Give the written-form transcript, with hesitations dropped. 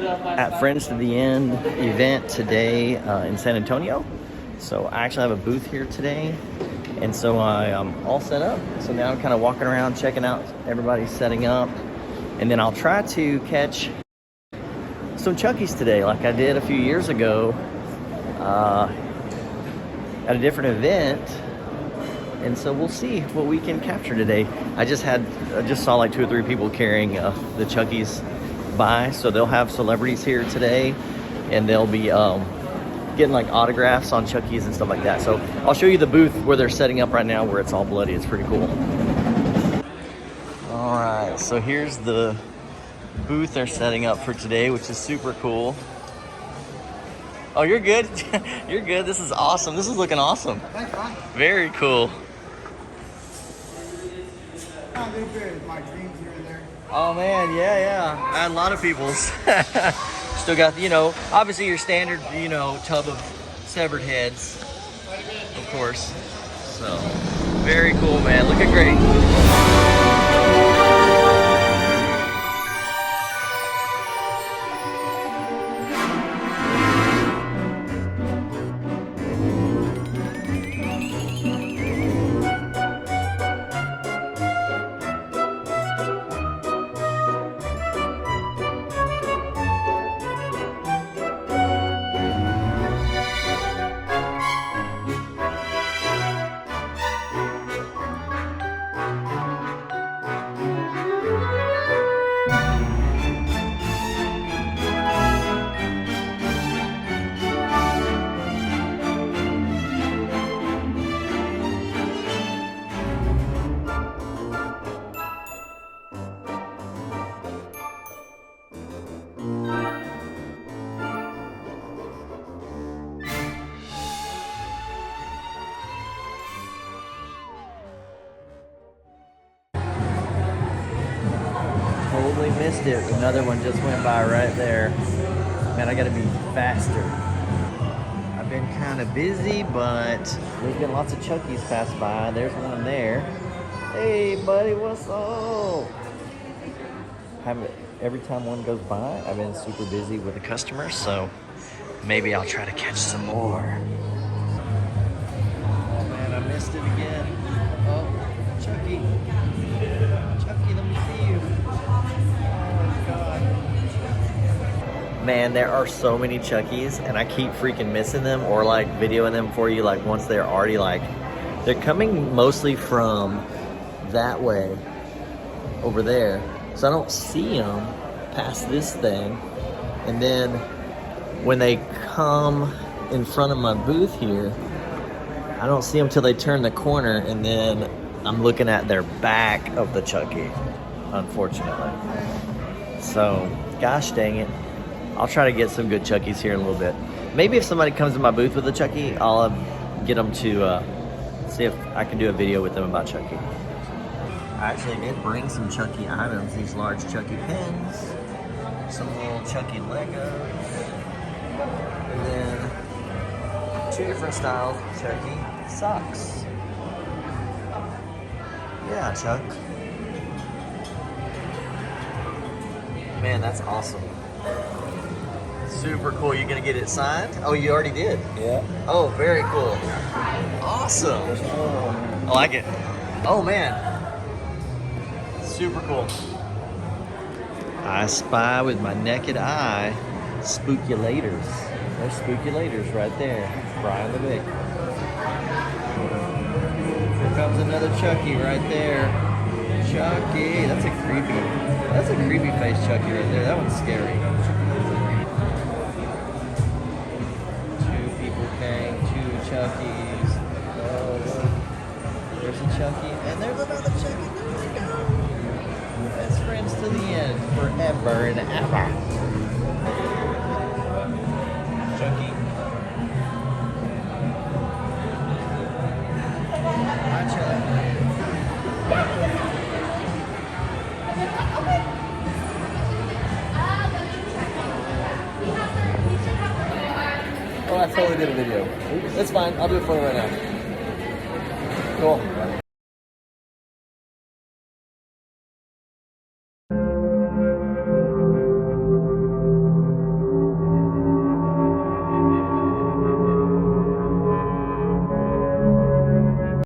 at Friends to the End event today in San Antonio. So I actually have a booth here today. And so I'm all set up. So now I'm kind of walking around, checking out everybody's setting up. And then I'll try to catch some Chuckies today, like I did a few years ago at a different event. And so we'll see what we can capture today. I just saw like 2 or 3 people carrying the Chuckies by. So they'll have celebrities here today, and they'll be getting like autographs on Chuckies and stuff like that. So I'll show you the booth where they're setting up right now, where it's all bloody. It's pretty cool. All right, so here's the booth they're setting up for today, which is super cool. Oh, you're good. You're good. This is awesome. This is looking awesome. Thanks, Ron. Very cool. A little bit of my dreams here and there. Oh man, yeah. I had a lot of people's. Still got, obviously your standard, tub of severed heads, of course. So, very cool, man. Looking great. Totally missed it. Another one just went by right there. Man, I gotta be faster. I've been kind of busy, but there's been lots of Chuckies pass by. There's one there. Hey, buddy, what's up? Every time one goes by, I've been super busy with the customers, so maybe I'll try to catch some more. Oh man, I missed it again. Oh, Chucky. Chucky, let me see you. Man, there are so many Chuckies, and I keep freaking missing them or like videoing them for you like once they're already they're coming mostly from that way over there. So I don't see them past this thing. And then when they come in front of my booth here, I don't see them till they turn the corner, and then I'm looking at their back of the Chucky, unfortunately. So, gosh dang it. I'll try to get some good Chuckies here in a little bit. Maybe if somebody comes to my booth with a Chucky, I'll get them to see if I can do a video with them about Chucky. I actually did bring some Chucky items, these large Chucky pins, some little Chucky Legos, and then 2 different styles of Chucky socks. Yeah, Chuck. Man, that's awesome. Super cool. You gonna get it signed? Oh, you already did? Yeah. Oh, very cool. Awesome. I like it. Oh, man. Super cool. I spy with my naked eye spookulators. There's spookulators right there. Brian the Vic. Here comes another Chucky right there. Chucky. That's a creepy face Chucky right there. That one's scary. 2 people carrying 2 Chuckies. Oh, look. There's a Chucky, and there's another Chucky. There we go. Best friends to the end, forever and ever. Chucky. Hi, Chuck. Oh, I totally did a video. It's fine. I'll do it for you right now. Cool.